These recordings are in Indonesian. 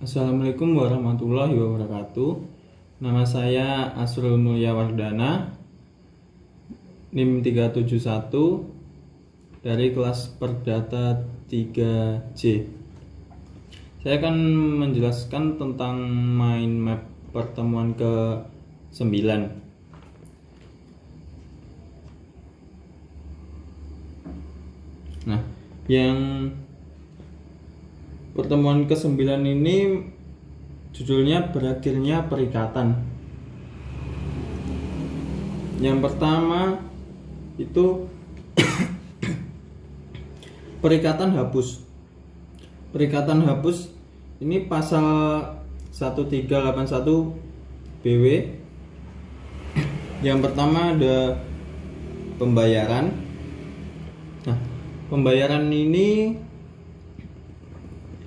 Assalamualaikum warahmatullahi wabarakatuh. Nama saya Asrul Mulya Wardana, NIM 371 dari kelas Perdata 3C. Saya akan menjelaskan tentang mind map pertemuan ke-9. Nah, yang pertemuan ke-9 ini judulnya berakhirnya perikatan. Yang pertama itu perikatan hapus. Perikatan hapus ini pasal 1381 BW. Yang pertama ada pembayaran. Nah, pembayaran ini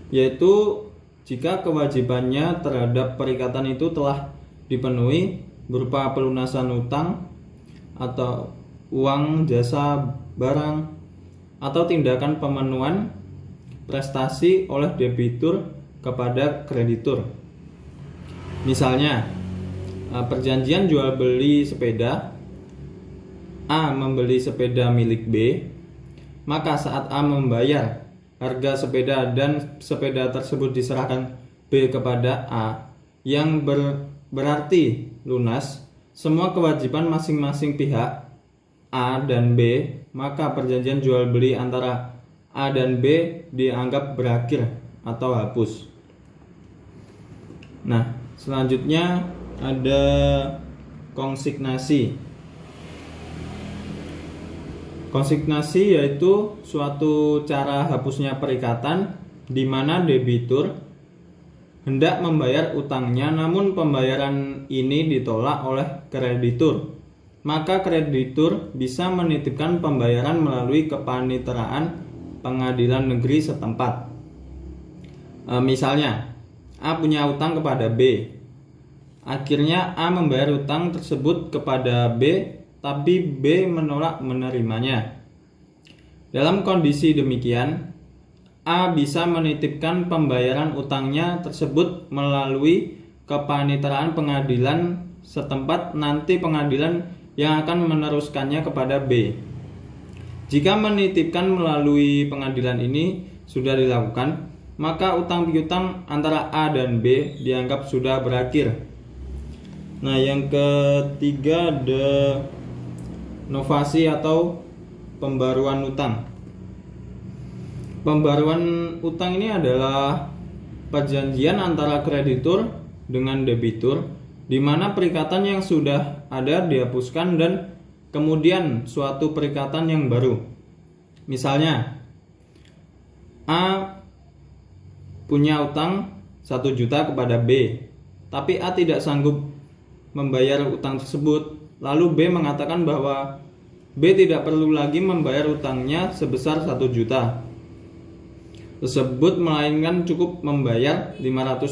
yaitu jika kewajibannya terhadap perikatan itu telah dipenuhi berupa pelunasan utang atau uang, jasa, barang, atau tindakan pemenuhan prestasi oleh debitur kepada kreditur. Misalnya, perjanjian jual beli sepeda, A membeli sepeda milik B, maka saat A membayar harga sepeda dan sepeda tersebut diserahkan B kepada A yang berarti lunas semua kewajiban masing-masing pihak A dan B, maka perjanjian jual beli antara A dan B dianggap berakhir atau hapus. Nah, selanjutnya ada konsignasi. Konsignasi yaitu suatu cara hapusnya perikatan di mana debitur hendak membayar utangnya namun pembayaran ini ditolak oleh kreditur. Maka kreditur bisa menitipkan pembayaran melalui kepaniteraan pengadilan negeri setempat. Misalnya, A punya utang kepada B. Akhirnya A membayar utang tersebut kepada B, tapi B menolak menerimanya. Dalam kondisi demikian, A bisa menitipkan pembayaran utangnya tersebut melalui kepaniteraan pengadilan setempat, nanti pengadilan yang akan meneruskannya kepada B. Jika menitipkan melalui pengadilan ini sudah dilakukan, maka utang piutang antara A dan B dianggap sudah berakhir. Nah, yang ketiga ada novasi atau pembaruan utang. Pembaruan utang ini adalah perjanjian antara kreditur dengan debitur di mana perikatan yang sudah ada dihapuskan dan kemudian suatu perikatan yang baru. Misalnya, A punya utang 1 juta kepada B, tapi A tidak sanggup membayar utang tersebut. Lalu B mengatakan bahwa B tidak perlu lagi membayar utangnya sebesar 1 juta tersebut, melainkan cukup membayar 500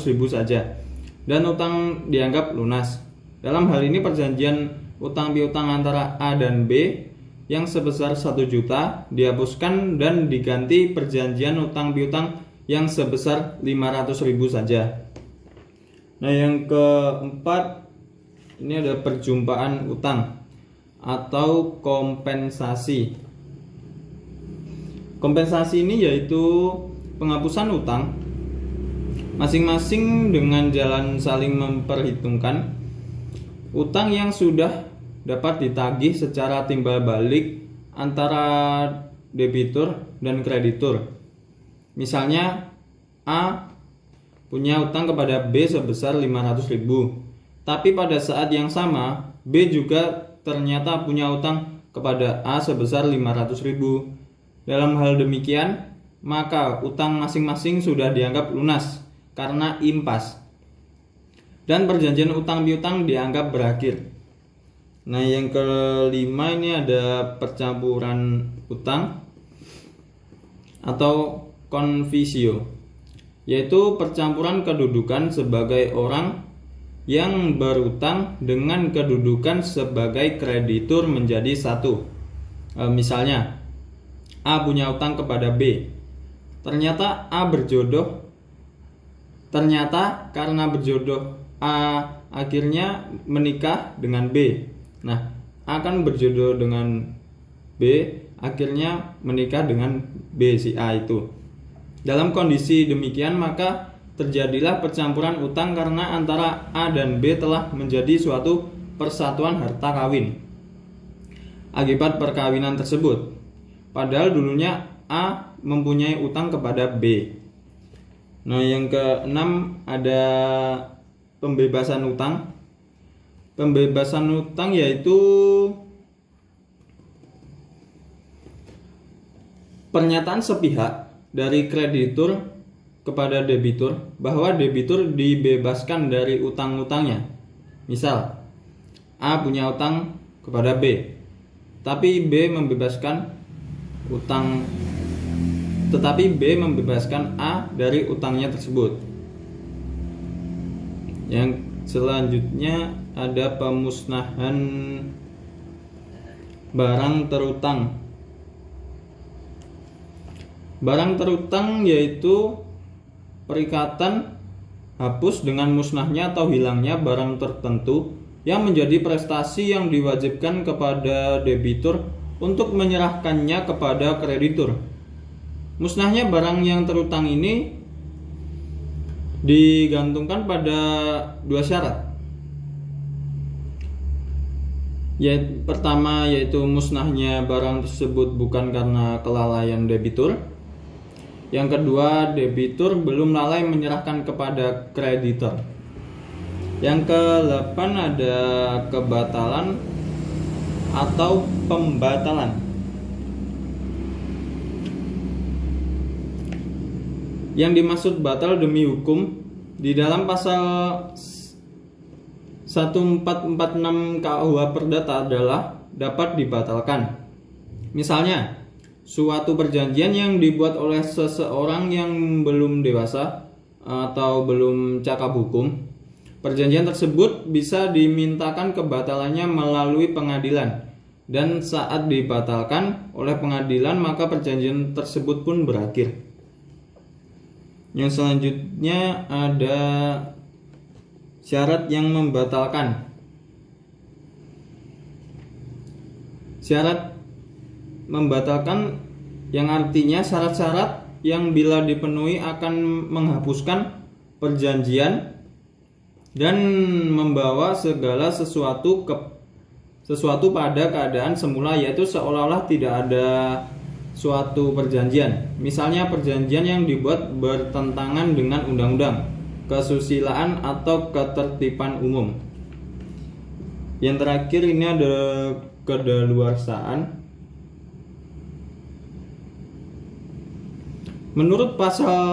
ribu saja, dan utang dianggap lunas. Dalam hal ini perjanjian utang piutang antara A dan B yang sebesar 1 juta dihapuskan dan diganti perjanjian utang piutang yang sebesar 500 ribu saja. Nah, yang keempat ini ada perjumpaan utang atau kompensasi. Kompensasi ini yaitu penghapusan utang masing-masing dengan jalan saling memperhitungkan utang yang sudah dapat ditagih secara timbal balik antara debitur dan kreditur. Misalnya, A punya utang kepada B sebesar 500 ribu, tapi pada saat yang sama B juga ternyata punya utang kepada A sebesar 500 ribu. Dalam hal demikian, maka utang masing-masing sudah dianggap lunas karena impas, dan perjanjian utang piutang dianggap berakhir. Nah, yang kelima ini ada percampuran utang atau convisio, yaitu percampuran kedudukan sebagai orang yang berutang dengan kedudukan sebagai kreditur menjadi satu. Misalnya, A punya utang kepada B. Ternyata A berjodoh Ternyata karena berjodoh, A akhirnya menikah dengan B. Nah, A kan berjodoh dengan B, akhirnya menikah dengan B si A itu. Dalam kondisi demikian maka terjadilah percampuran utang karena antara A dan B telah menjadi suatu persatuan harta kawin akibat perkawinan tersebut. Padahal dulunya A mempunyai utang kepada B. Nah, yang keenam ada pembebasan utang. Pembebasan utang yaitu pernyataan sepihak dari kreditur kepada debitur bahwa debitur dibebaskan dari utang-utangnya. Misal, A punya utang kepada B, tapi B membebaskan A dari utangnya tersebut. Yang selanjutnya ada pemusnahan barang terutang. Barang terutang yaitu perikatan hapus dengan musnahnya atau hilangnya barang tertentu yang menjadi prestasi yang diwajibkan kepada debitur untuk menyerahkannya kepada kreditur. Musnahnya barang yang terutang ini digantungkan pada dua syarat. Pertama yaitu musnahnya barang tersebut bukan karena kelalaian debitur. Yang kedua, debitur belum lalai menyerahkan kepada kreditor. Yang ke-8 ada kebatalan atau pembatalan. Yang dimaksud batal demi hukum di dalam pasal 1446 KUH Perdata adalah dapat dibatalkan. Misalnya, suatu perjanjian yang dibuat oleh seseorang yang belum dewasa atau belum cakap hukum. Perjanjian tersebut bisa dimintakan kebatalannya melalui pengadilan, dan saat dibatalkan oleh pengadilan maka perjanjian tersebut pun berakhir. Yang selanjutnya ada syarat yang membatalkan. Syarat membatalkan yang artinya syarat-syarat yang bila dipenuhi akan menghapuskan perjanjian dan membawa segala sesuatu pada keadaan semula, yaitu seolah-olah tidak ada suatu perjanjian. Misalnya perjanjian yang dibuat bertentangan dengan undang-undang, kesusilaan atau ketertiban umum. Yang terakhir ini ada kedaluarsaan. Menurut pasal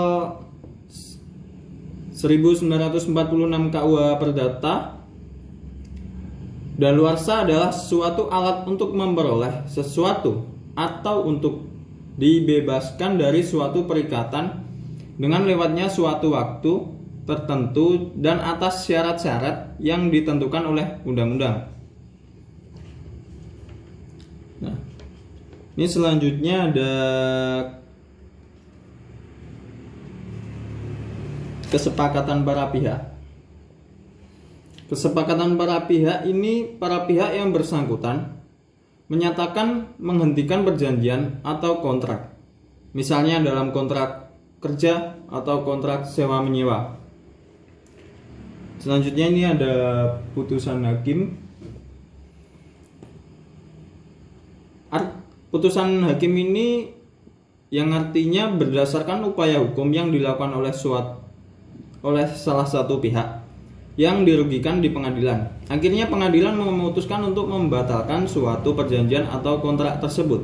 1946 KUH Perdata, daluarsa adalah suatu alat untuk memperoleh sesuatu atau untuk dibebaskan dari suatu perikatan dengan lewatnya suatu waktu tertentu dan atas syarat-syarat yang ditentukan oleh undang-undang. Nah, ini selanjutnya ada kesepakatan para pihak. Kesepakatan para pihak ini para pihak yang bersangkutan menyatakan menghentikan perjanjian atau kontrak. Misalnya dalam kontrak kerja atau kontrak sewa menyewa. Selanjutnya ini ada putusan hakim. Putusan hakim ini yang artinya berdasarkan upaya hukum yang dilakukan oleh salah satu pihak yang dirugikan di pengadilan. Akhirnya pengadilan memutuskan untuk membatalkan suatu perjanjian atau kontrak tersebut.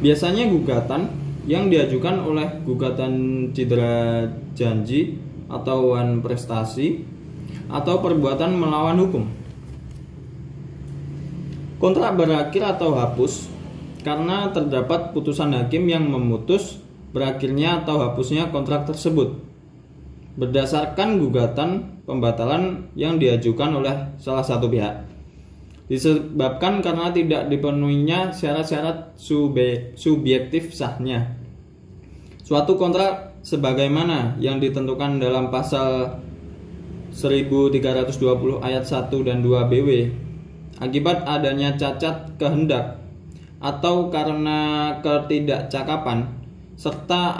Biasanya gugatan yang diajukan oleh gugatan cedera janji atau wan prestasi atau perbuatan melawan hukum. Kontrak berakhir atau hapus karena terdapat putusan hakim yang memutus berakhirnya atau hapusnya kontrak tersebut berdasarkan gugatan pembatalan yang diajukan oleh salah satu pihak, disebabkan karena tidak dipenuhinya syarat-syarat subjektif sahnya. Suatu kontrak sebagaimana yang ditentukan dalam pasal 1320 ayat 1 dan 2 BW akibat adanya cacat kehendak atau karena ketidakcakapan serta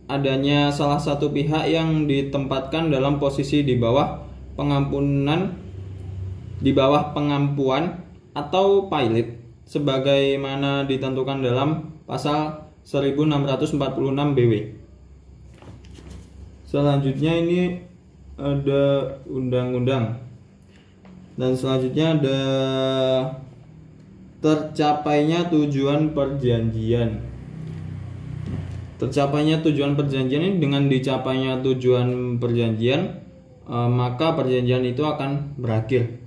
adanya salah satu pihak yang ditempatkan dalam posisi di bawah pengampuan atau pilot sebagaimana ditentukan dalam pasal 1646 BW. Selanjutnya ini ada undang-undang. Dan selanjutnya ada tercapainya tujuan perjanjian. Tercapainya tujuan perjanjian ini dengan dicapainya tujuan perjanjian, maka perjanjian itu akan berakhir.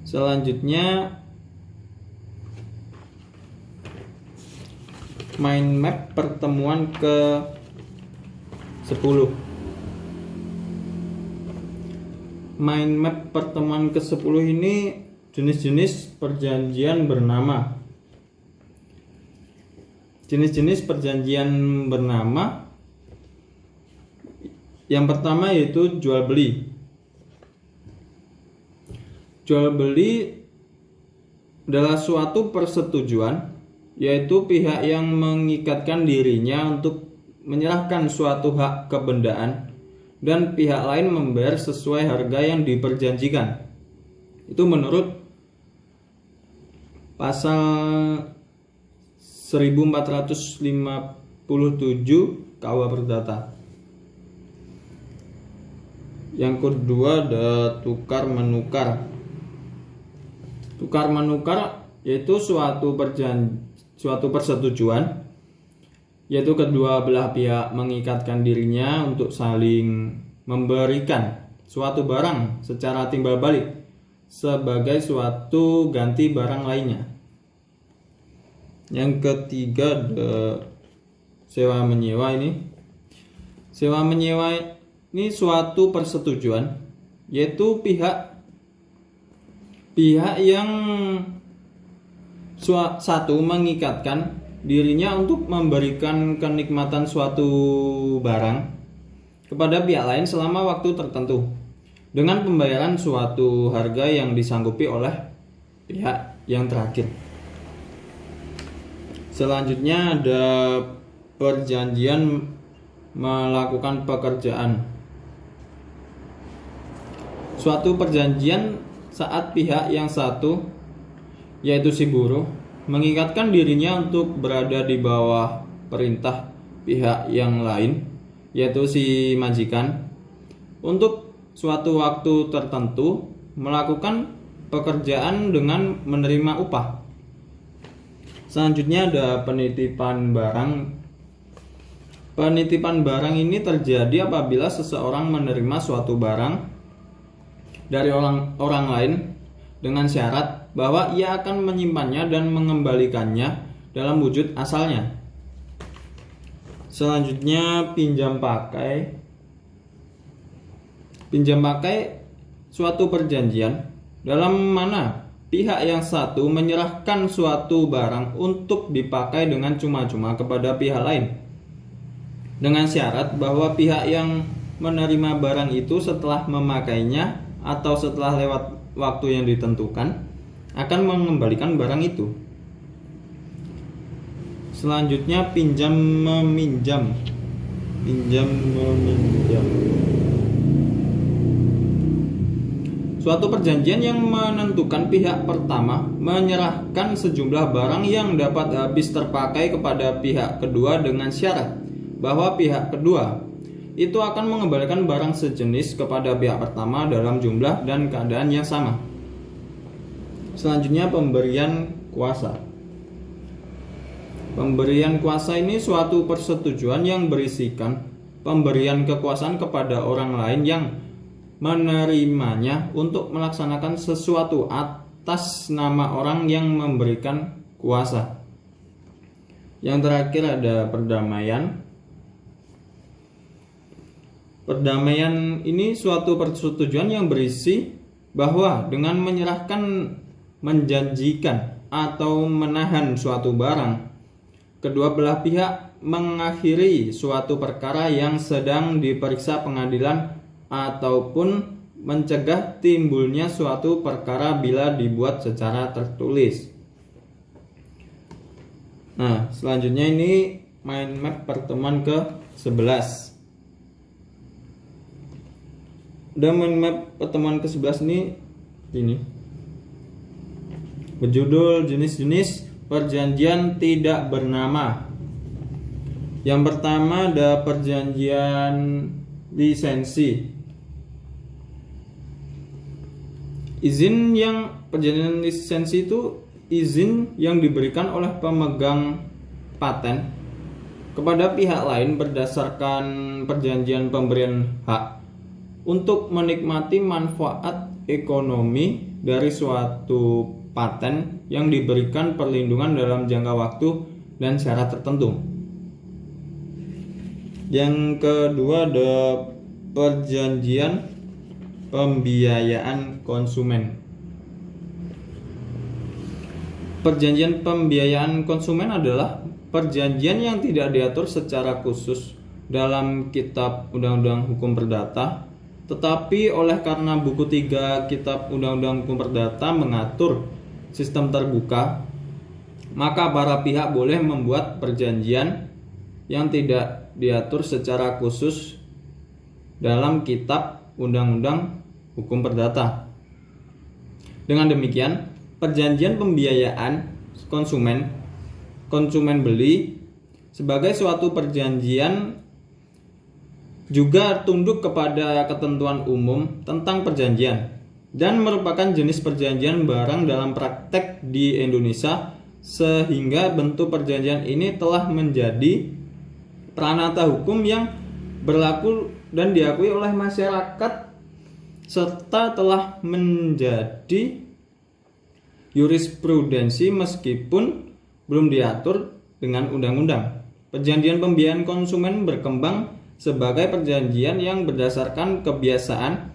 Selanjutnya mind map pertemuan ke-10. Mind map pertemuan ke-10 ini jenis-jenis perjanjian bernama. Jenis-jenis perjanjian bernama yang pertama yaitu jual beli. Jual beli adalah suatu persetujuan, yaitu pihak yang mengikatkan dirinya untuk menyerahkan suatu hak kebendaan dan pihak lain membayar sesuai harga yang diperjanjikan. Itu menurut pasal 1457 KUH Perdata. Yang kedua ada tukar menukar. Tukar menukar yaitu suatu persetujuan, yaitu kedua belah pihak mengikatkan dirinya untuk saling memberikan suatu barang secara timbal balik sebagai suatu ganti barang lainnya. Yang ketiga ada sewa menyewa. Sewa menyewa ini suatu persetujuan, yaitu pihak yang satu mengikatkan dirinya untuk memberikan kenikmatan suatu barang kepada pihak lain selama waktu tertentu dengan pembayaran suatu harga yang disanggupi oleh pihak yang terakhir. Selanjutnya ada perjanjian melakukan pekerjaan. Suatu perjanjian saat pihak yang satu, yaitu si buruh, mengikatkan dirinya untuk berada di bawah perintah pihak yang lain, yaitu si majikan, untuk suatu waktu tertentu melakukan pekerjaan dengan menerima upah. Selanjutnya ada penitipan barang. Penitipan barang ini terjadi apabila seseorang menerima suatu barang dari orang lain dengan syarat bahwa ia akan menyimpannya dan mengembalikannya dalam wujud asalnya. Selanjutnya pinjam pakai. Pinjam pakai suatu perjanjian dalam mana pihak yang satu menyerahkan suatu barang untuk dipakai dengan cuma-cuma kepada pihak lain dengan syarat bahwa pihak yang menerima barang itu setelah memakainya atau setelah lewat waktu yang ditentukan akan mengembalikan barang itu. Selanjutnya pinjam meminjam. Suatu perjanjian yang menentukan pihak pertama menyerahkan sejumlah barang yang dapat habis terpakai kepada pihak kedua dengan syarat bahwa pihak kedua itu akan mengembalikan barang sejenis kepada pihak pertama dalam jumlah dan keadaan yang sama. Selanjutnya pemberian kuasa. Pemberian kuasa ini suatu persetujuan yang berisikan pemberian kekuasaan kepada orang lain yang menerimanya untuk melaksanakan sesuatu atas nama orang yang memberikan kuasa. Yang terakhir ada perdamaian. Perdamaian ini suatu persetujuan yang berisi bahwa dengan menyerahkan, menjanjikan, atau menahan suatu barang, kedua belah pihak mengakhiri suatu perkara yang sedang diperiksa pengadilan ataupun mencegah timbulnya suatu perkara bila dibuat secara tertulis. Nah, selanjutnya ini mind map pertemuan ke-11. Udah mind map pertemuan ke-11 ini berjudul jenis-jenis perjanjian tidak bernama. Yang pertama ada perjanjian lisensi. Perjanjian lisensi itu izin yang diberikan oleh pemegang paten kepada pihak lain berdasarkan perjanjian pemberian hak untuk menikmati manfaat ekonomi dari suatu paten yang diberikan perlindungan dalam jangka waktu dan syarat tertentu. Yang kedua ada perjanjian pembiayaan konsumen. Perjanjian pembiayaan konsumen adalah perjanjian yang tidak diatur secara khusus dalam Kitab Undang-Undang Hukum Perdata, tetapi oleh karena buku 3 Kitab Undang-Undang Hukum Perdata mengatur sistem terbuka, maka para pihak boleh membuat perjanjian yang tidak diatur secara khusus dalam Kitab Undang-Undang Hukum Perdata. Dengan demikian, perjanjian pembiayaan konsumen beli sebagai suatu perjanjian juga tunduk kepada ketentuan umum tentang perjanjian dan merupakan jenis perjanjian barang dalam praktek di Indonesia, sehingga bentuk perjanjian ini telah menjadi pranata hukum yang berlaku dan diakui oleh masyarakat serta telah menjadi jurisprudensi meskipun belum diatur dengan undang-undang. Perjanjian pembiayaan konsumen berkembang sebagai perjanjian yang berdasarkan kebiasaan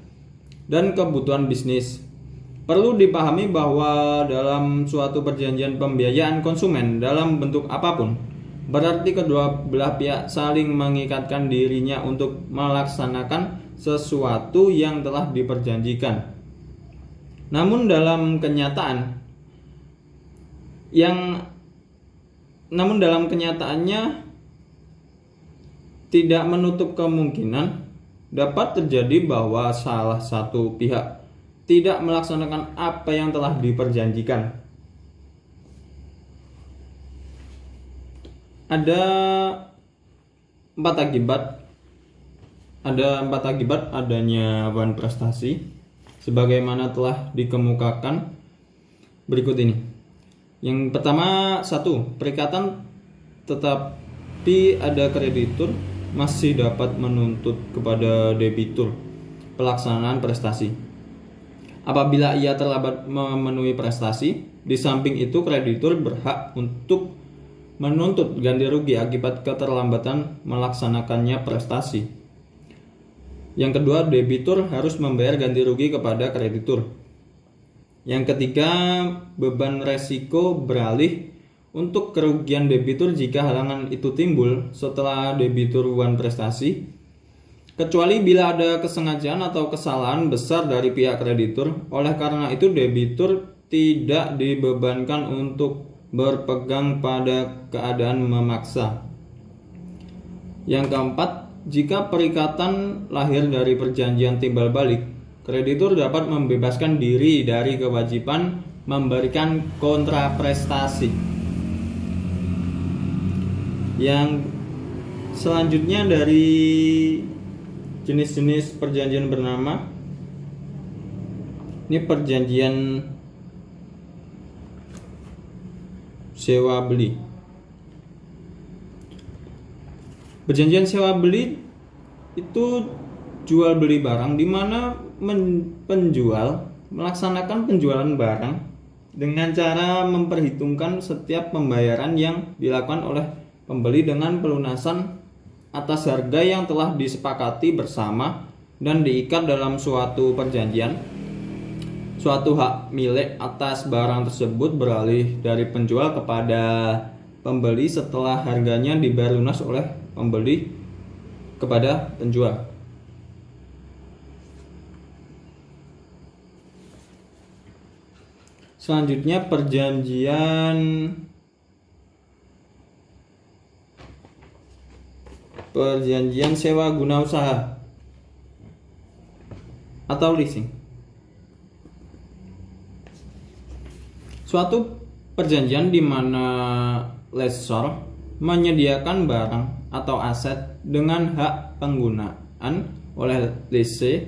dan kebutuhan bisnis. Perlu dipahami bahwa dalam suatu perjanjian pembiayaan konsumen dalam bentuk apapun, berarti kedua belah pihak saling mengikatkan dirinya untuk melaksanakan sesuatu yang telah diperjanjikan. Namun dalam kenyataannya tidak menutup kemungkinan dapat terjadi bahwa salah satu pihak tidak melaksanakan apa yang telah diperjanjikan. Ada empat akibat adanya wan prestasi sebagaimana telah dikemukakan berikut ini. Yang pertama, 1. Perikatan tetapi ada kreditur masih dapat menuntut kepada debitur pelaksanaan prestasi. Apabila ia terlambat memenuhi prestasi, di samping itu kreditur berhak untuk menuntut ganti rugi akibat keterlambatan melaksanakannya prestasi. Yang kedua, debitur harus membayar ganti rugi kepada kreditur. Yang ketiga, beban resiko beralih untuk kerugian debitur jika halangan itu timbul setelah debitur wan prestasi, kecuali bila ada kesengajaan atau kesalahan besar dari pihak kreditur. Oleh karena itu, debitur tidak dibebankan untuk berpegang pada keadaan memaksa. Yang keempat, jika perikatan lahir dari perjanjian timbal balik, kreditur dapat membebaskan diri dari kewajiban memberikan kontraprestasi. Yang selanjutnya dari jenis-jenis perjanjian bernama, ini perjanjian sewa beli. Perjanjian sewa beli itu jual beli barang di mana penjual melaksanakan penjualan barang dengan cara memperhitungkan setiap pembayaran yang dilakukan oleh pembeli dengan pelunasan atas harga yang telah disepakati bersama dan diikat dalam suatu perjanjian. Suatu hak milik atas barang tersebut beralih dari penjual kepada pembeli setelah harganya dibayar lunas oleh pembeli kepada penjual. Selanjutnya perjanjian sewa guna usaha atau leasing. Suatu perjanjian di mana lessor menyediakan barang atau aset dengan hak penggunaan oleh lessee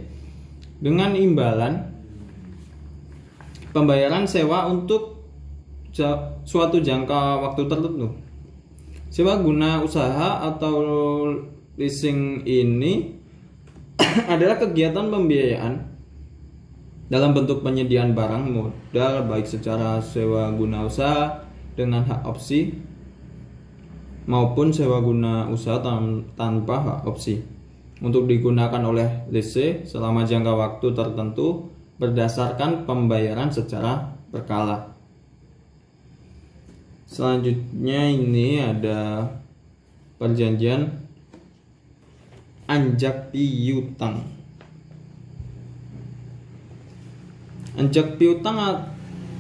dengan imbalan pembayaran sewa untuk suatu jangka waktu tertentu. Sewa guna usaha atau leasing ini adalah kegiatan pembiayaan dalam bentuk penyediaan barang modal baik secara sewa guna usaha dengan hak opsi maupun sewa guna usaha tanpa hak opsi untuk digunakan oleh lessee selama jangka waktu tertentu berdasarkan pembayaran secara berkala. Selanjutnya ini ada perjanjian anjak piutang. Anjak piutang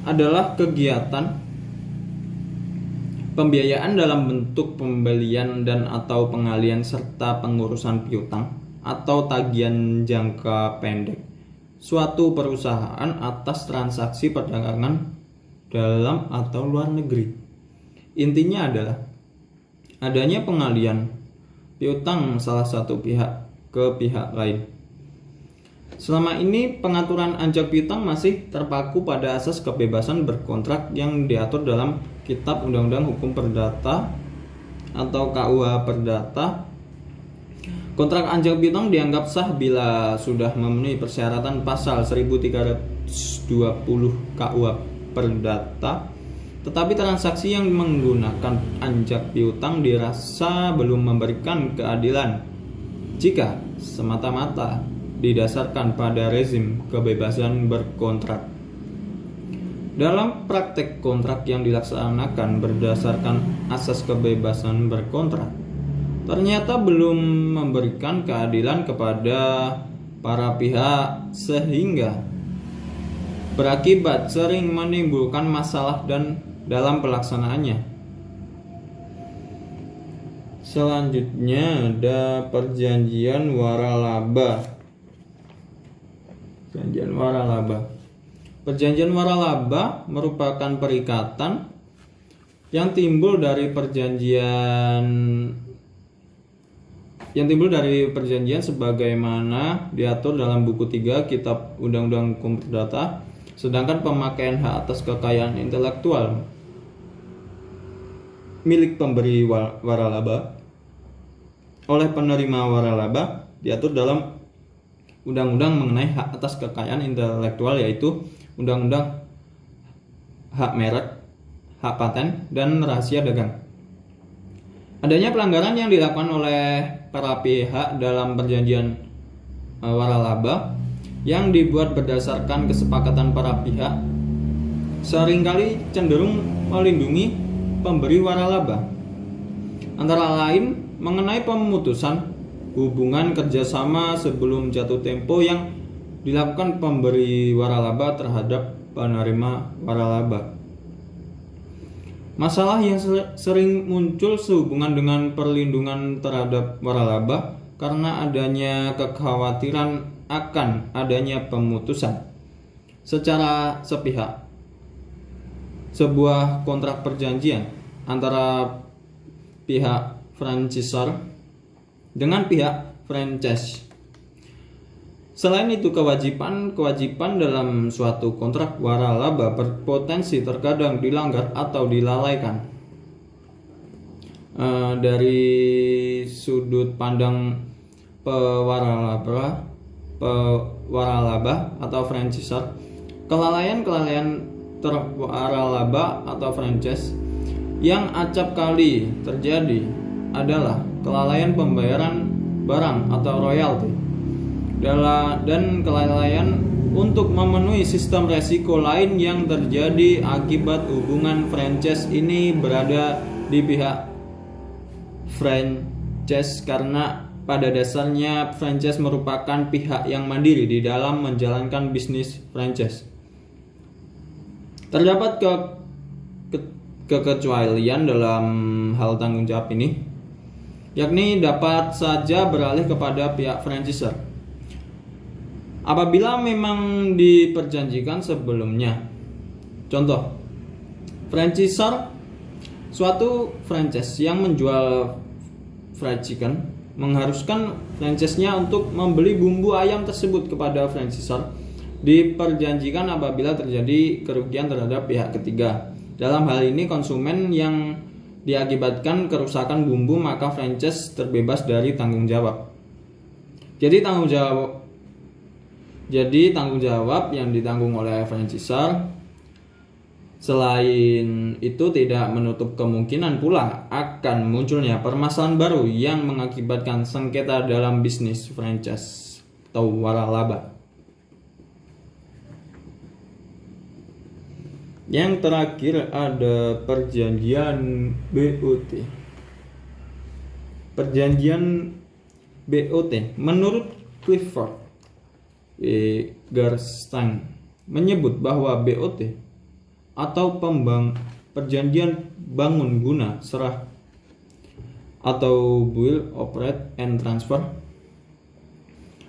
adalah kegiatan pembiayaan dalam bentuk pembelian dan atau pengalian serta pengurusan piutang atau tagihan jangka pendek suatu perusahaan atas transaksi perdagangan dalam atau luar negeri. Intinya adalah adanya pengalian piutang salah satu pihak ke pihak lain. Selama ini pengaturan anjak piutang masih terpaku pada asas kebebasan berkontrak yang diatur dalam Kitab Undang-Undang Hukum Perdata atau KUH Perdata. Kontrak anjak piutang dianggap sah bila sudah memenuhi persyaratan pasal 1320 KUH Perdata. Tetapi transaksi yang menggunakan anjak piutang dirasa belum memberikan keadilan jika semata-mata didasarkan pada rezim kebebasan berkontrak. Dalam praktek kontrak yang dilaksanakan berdasarkan asas kebebasan berkontrak, ternyata belum memberikan keadilan kepada para pihak sehingga berakibat sering menimbulkan masalah dan dalam pelaksanaannya. Selanjutnya ada perjanjian waralaba. Perjanjian waralaba merupakan perikatan yang timbul dari perjanjian sebagaimana diatur dalam buku 3 Kitab Undang-Undang Hukum Perdata, sedangkan pemakaian hak atas kekayaan intelektual milik pemberi waralaba oleh penerima waralaba diatur dalam undang-undang mengenai hak atas kekayaan intelektual, yaitu Undang-Undang Hak Merek, Hak Paten, dan Rahasia Dagang. Adanya pelanggaran yang dilakukan oleh para pihak dalam perjanjian waralaba yang dibuat berdasarkan kesepakatan para pihak seringkali cenderung melindungi pemberi waralaba, antara lain mengenai pemutusan hubungan kerjasama sebelum jatuh tempo yang dilakukan pemberi waralaba terhadap penerima waralaba. Masalah yang sering muncul sehubungan dengan perlindungan terhadap waralaba karena adanya kekhawatiran akan adanya pemutusan secara sepihak sebuah kontrak perjanjian antara pihak franchisor dengan pihak franchise. Selain itu, kewajiban dalam suatu kontrak waralaba berpotensi terkadang dilanggar atau dilalaikan. Dari sudut pandang pewaralaba atau franchisor, kelalaian terwaralaba atau franchise yang acap kali terjadi adalah kelalaian pembayaran barang atau royalti dan kelalaian untuk memenuhi sistem resiko lain yang terjadi akibat hubungan franchise ini berada di pihak franchise karena pada dasarnya franchise merupakan pihak yang mandiri di dalam menjalankan bisnis franchise. Terdapat kekecualian dalam hal tanggung jawab ini, yakni dapat saja beralih kepada pihak franchisor apabila memang diperjanjikan sebelumnya. Contoh, franchisor suatu franchise yang menjual fried chicken mengharuskan franchise-nya untuk membeli bumbu ayam tersebut kepada franchisor, diperjanjikan apabila terjadi kerugian terhadap pihak ketiga. Dalam hal ini konsumen yang diakibatkan kerusakan bumbu, maka franchise terbebas dari tanggung jawab. Jadi tanggung jawab yang ditanggung oleh franchisor. Selain itu tidak menutup kemungkinan pula akan munculnya permasalahan baru yang mengakibatkan sengketa dalam bisnis franchise atau waralaba. Yang terakhir ada perjanjian BOT. Perjanjian BOT menurut Clifford Gerstein menyebut bahwa BOT atau perjanjian bangun guna serah atau build, operate, and transfer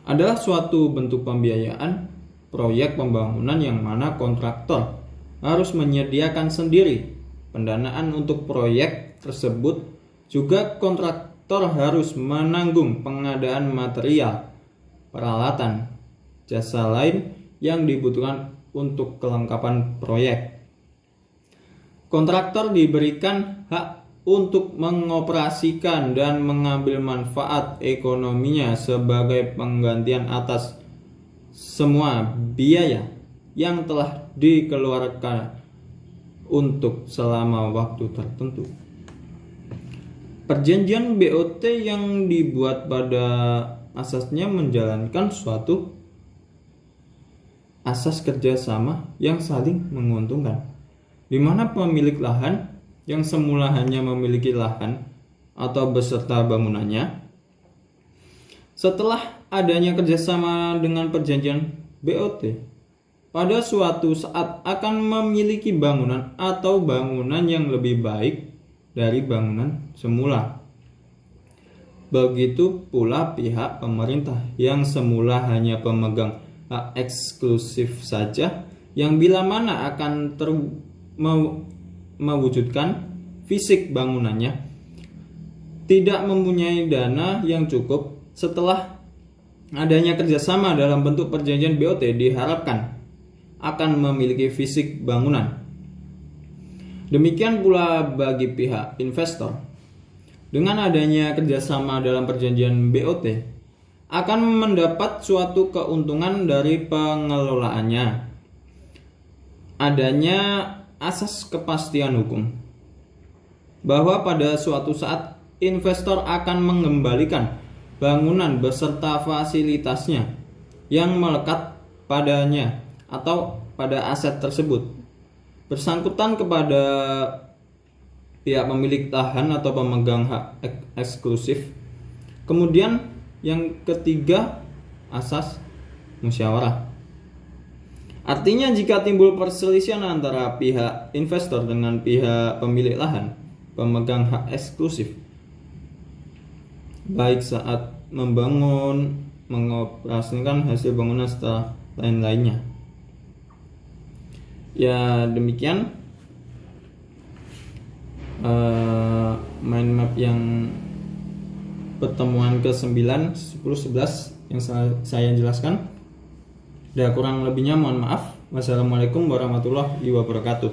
adalah suatu bentuk pembiayaan proyek pembangunan yang mana kontraktor harus menyediakan sendiri pendanaan untuk proyek tersebut. Juga kontraktor harus menanggung pengadaan material, peralatan, jasa lain yang dibutuhkan untuk kelengkapan proyek. Kontraktor diberikan hak untuk mengoperasikan dan mengambil manfaat ekonominya sebagai penggantian atas semua biaya yang telah dikeluarkan untuk selama waktu tertentu. Perjanjian BOT yang dibuat pada asasnya menjalankan suatu asas kerjasama yang saling menguntungkan, di mana pemilik lahan yang semula hanya memiliki lahan atau beserta bangunannya, setelah adanya kerjasama dengan perjanjian BOT, pada suatu saat akan memiliki bangunan atau bangunan yang lebih baik dari bangunan semula. Begitu pula pihak pemerintah yang semula hanya pemegang hak eksklusif saja, yang bila mana akan mewujudkan fisik bangunannya, tidak mempunyai dana yang cukup. Setelah adanya kerjasama dalam bentuk perjanjian BOT, diharapkan akan memiliki fisik bangunan. Demikian pula bagi pihak investor. Dengan adanya kerjasama dalam perjanjian BOT, akan mendapat suatu keuntungan dari pengelolaannya. Adanya asas kepastian hukum, bahwa pada suatu saat investor akan mengembalikan bangunan beserta fasilitasnya yang melekat padanya atau pada aset tersebut, bersangkutan kepada pihak pemilik lahan atau pemegang hak eksklusif. Kemudian yang ketiga, asas musyawarah. Artinya jika timbul perselisihan antara pihak investor dengan pihak pemilik lahan, pemegang hak eksklusif, baik saat membangun, mengoperasikan hasil bangunan serta lain-lainnya. Ya demikian mind map yang pertemuan ke-9, 10, 11 yang saya jelaskan. Dan kurang lebihnya mohon maaf. Wassalamualaikum warahmatullahi wabarakatuh.